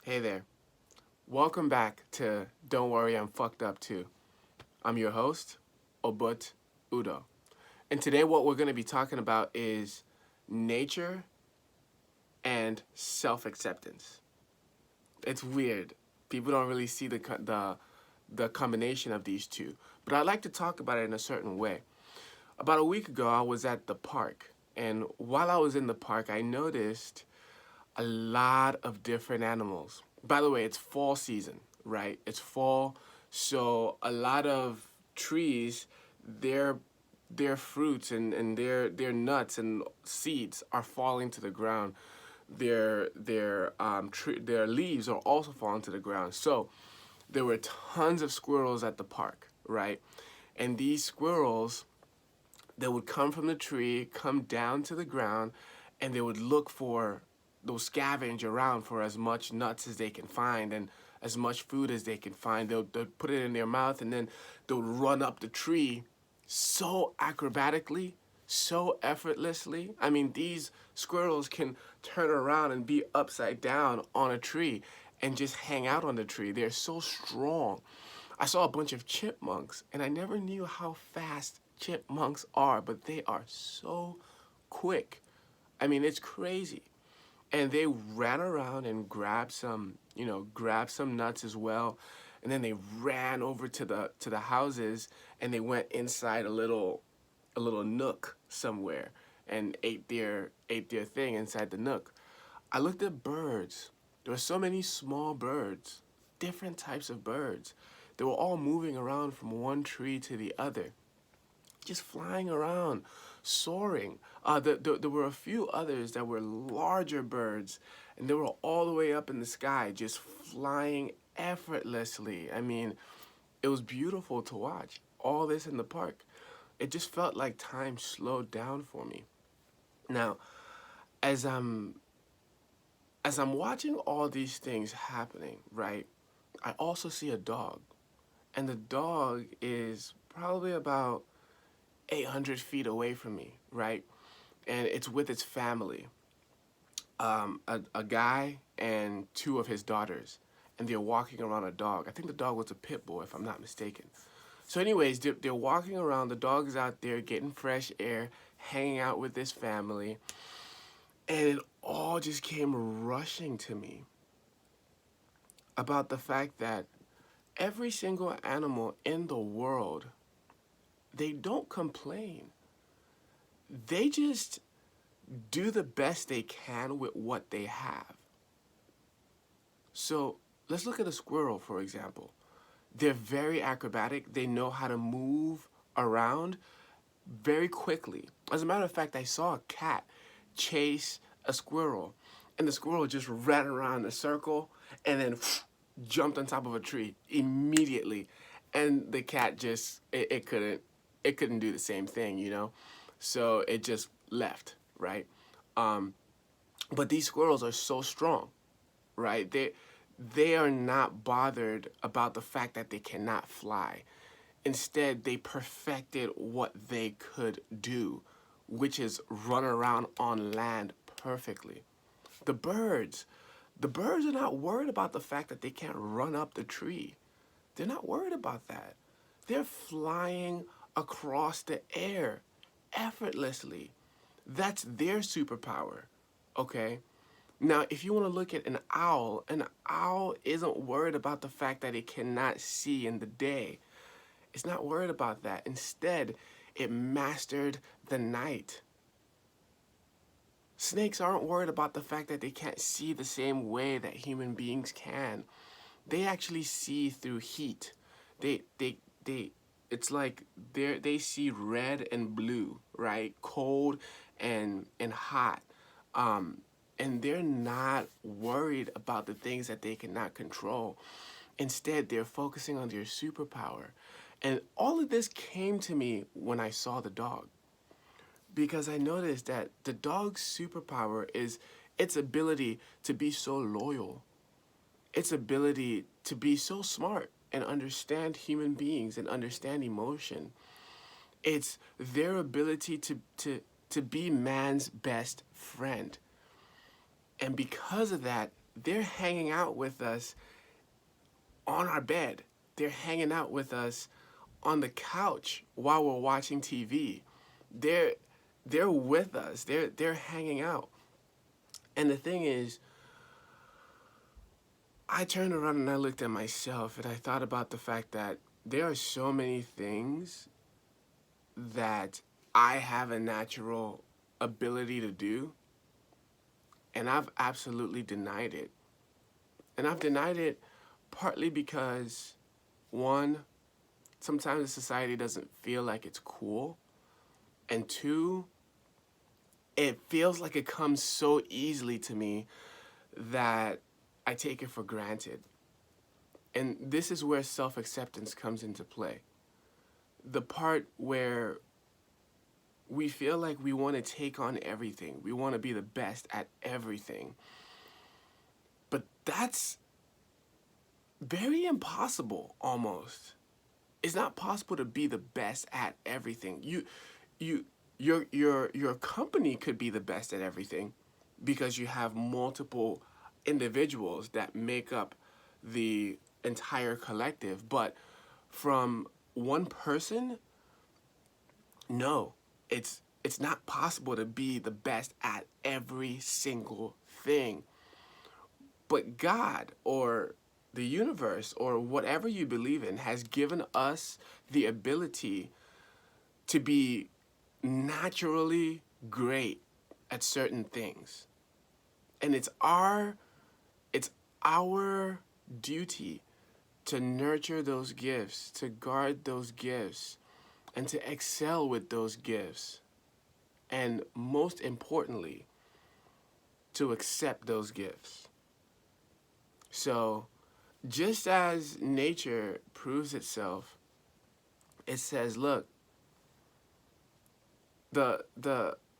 Hey there. Welcome back to Don't Worry, I'm Fucked Up Too. I'm your host, Obut Udo. And today, what we're going to be talking about is nature and self acceptance. It's weird. People don't really see the combination of these two. But I like to talk about it in a certain way. About a week ago, I was at the park. And while I was in the park, I noticed a lot of different animals. By the way, it's fall season, right? It's fall, so a lot of trees, their their fruits and their nuts and seeds are falling to the ground. Their leaves are also falling to the ground. So there were tons of squirrels at the park, right? And these squirrels, they would come from the tree, come down to the ground, and they would look for they'll scavenge around for as much nuts as they can find and as much food as they can find. They'll put it in their mouth and then they'll run up the tree so acrobatically, so effortlessly. I mean, these squirrels can turn around and be upside down on a tree and just hang out on the tree. They're so strong. I saw a bunch of chipmunks, and I never knew how fast chipmunks are, but they are so quick. I mean, it's crazy. And they ran around and grabbed some nuts as well. And then they ran over to the houses and they went inside a little nook somewhere and ate their thing inside the nook. I looked at birds. There were so many small birds, different types of birds. They were all moving around from one tree to the other, just flying around, soaring. There were a few others that were larger birds, and they were all the way up in the sky, just flying effortlessly. I mean, it was beautiful to watch. All this in the park. It just felt like time slowed down for me. Now, as I'm as I'm watching all these things happening, right? I also see a dog, and the dog is probably about 800 feet away from me, right? And it's with its family, a guy and two of his daughters, and they're walking around a dog. I think the dog was a pit bull, if I'm not mistaken. So, anyways, they're walking around. The dog is out there getting fresh air, hanging out with his family, and it all just came rushing to me about the fact that every single animal in the world, they don't complain. They just do the best they can with what they have. So let's look at a squirrel, for example. They're very acrobatic. They know how to move around very quickly. As a matter of fact, I saw a cat chase a squirrel, and the squirrel just ran around in a circle and then jumped on top of a tree immediately. And the cat just it couldn't do the same thing. So it just left, right? Um, but these squirrels are so strong, right? They are not bothered about the fact that they cannot fly. Instead, they perfected what they could do, which is run around on land perfectly. The birds, the birds are not worried about the fact that they can't run up the tree. They're not worried about that. They're flying across the air effortlessly. That's their superpower, okay? Now, if you want to look at an owl isn't worried about the fact that it cannot see in the day. It's not worried about that. Instead, it mastered the night. Snakes aren't worried about the fact that they can't see the same way that human beings can. They actually see through heat. They it's like they see red and blue, right? Cold and hot. And they're not worried about the things that they cannot control. Instead, they're focusing on their superpower. And all of this came to me when I saw the dog, because I noticed that the dog's superpower is its ability to be so loyal, its ability to be so smart and understand human beings and understand emotion. It's their ability to be man's best friend. And because of that, they're hanging out with us on our bed. They're hanging out with us on the couch while we're watching TV. They're they're with us. They're hanging out. And the thing is, I turned around and I looked at myself and I thought about the fact that there are so many things that I have a natural ability to do, and I've absolutely denied it. And I've denied it partly because, one, sometimes the society doesn't feel like it's cool, and two, it feels like it comes so easily to me that I take it for granted. And this is where self acceptance comes into play. The part where we feel like we want to take on everything, we want to be the best at everything. But that's very impossible almost. It's not possible to be the best at everything. You your company could be the best at everything because you have multiple individuals that make up the entire collective, but from one person, no. It's not possible to be the best at every single thing. But God or the universe or whatever you believe in has given us the ability to be naturally great at certain things. And it's our duty to nurture those gifts, to guard those gifts, and to excel with those gifts. And most importantly, to accept those gifts. So, just as nature proves itself, it says, look,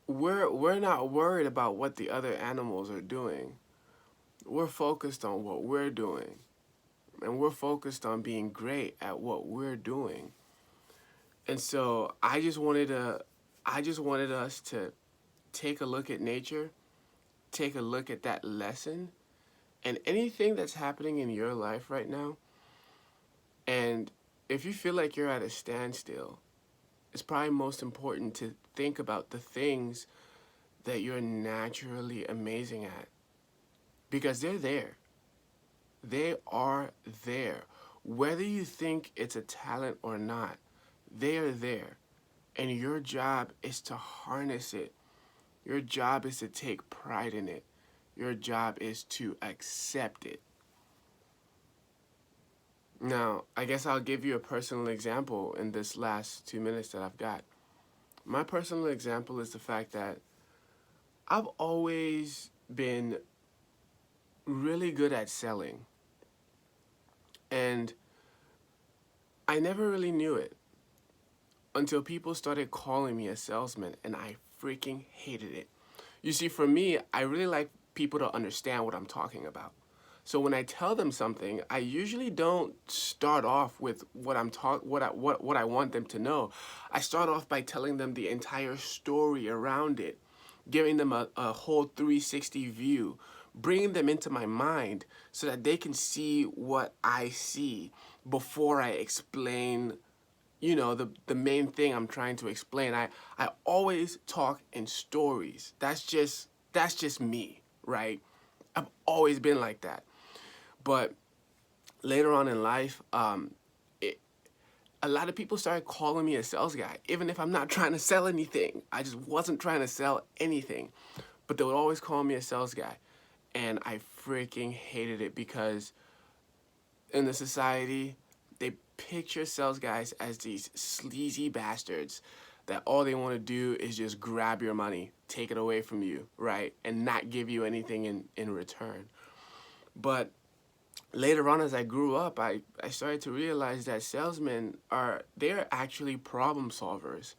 we're not worried about what the other animals are doing. We're focused on what we're doing. And we're focused on being great at what we're doing. And so I just wanted us to take a look at nature, take a look at that lesson, and anything that's happening in your life right now. And if you feel like you're at a standstill, it's probably most important to think about the things that you're naturally amazing at, because they're there. They are there. Whether you think it's a talent or not, they are there. And your job is to harness it. Your job is to take pride in it. Your job is to accept it. Now, I guess I'll give you a personal example in this last 2 minutes that I've got. My personal example is the fact that I've always been really good at selling. And I never really knew it until people started calling me a salesman, and I freaking hated it. You see, for me, I really like people to understand what I'm talking about. So when I tell them something, I usually don't start off with what I want them to know. I start off by telling them the entire story around it, giving them a whole 360 view, bringing them into my mind so that they can see what I see before I explain, the main thing I'm trying to explain. I always talk in stories. That's just me, right? I've always been like that. But later on in life, a lot of people started calling me a sales guy, even if I'm not trying to sell anything. I just wasn't trying to sell anything. But they would always call me a sales guy. And I freaking hated it because in the society, they picture sales guys as these sleazy bastards that all they want to do is just grab your money, take it away from you, right? And not give you anything in return. But later on, as I grew up, I started to realize that salesmen they're actually problem solvers.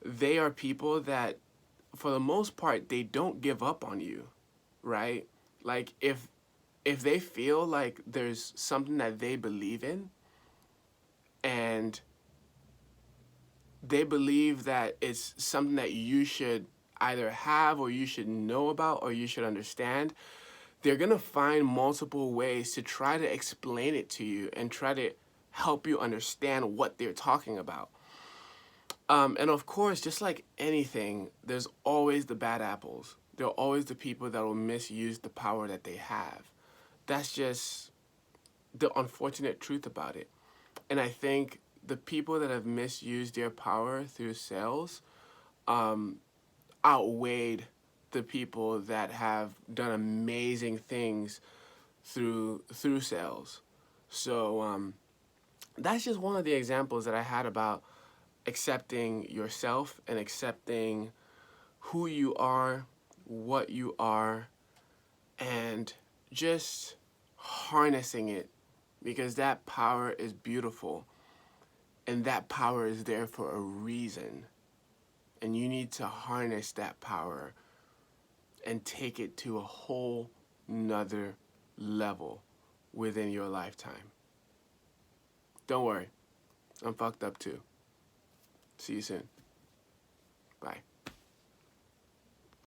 They are people that, for the most part, they don't give up on you, right? Like if they feel like there's something that they believe in and they believe that it's something that you should either have or you should know about or you should understand, they're going to find multiple ways to try to explain it to you and try to help you understand what they're talking about. And of course, just like anything, there's always the bad apples. There are always the people that will misuse the power that they have. That's just the unfortunate truth about it. And I think the people that have misused their power through sales outweighed the people that have done amazing things through sales. So that's just one of the examples that I had about accepting yourself and accepting who you are, what you are, and just harnessing it, because that power is beautiful and that power is there for a reason. And you need to harness that power and take it to a whole nother level within your lifetime. Don't worry, I'm fucked up too. See you soon. Bye.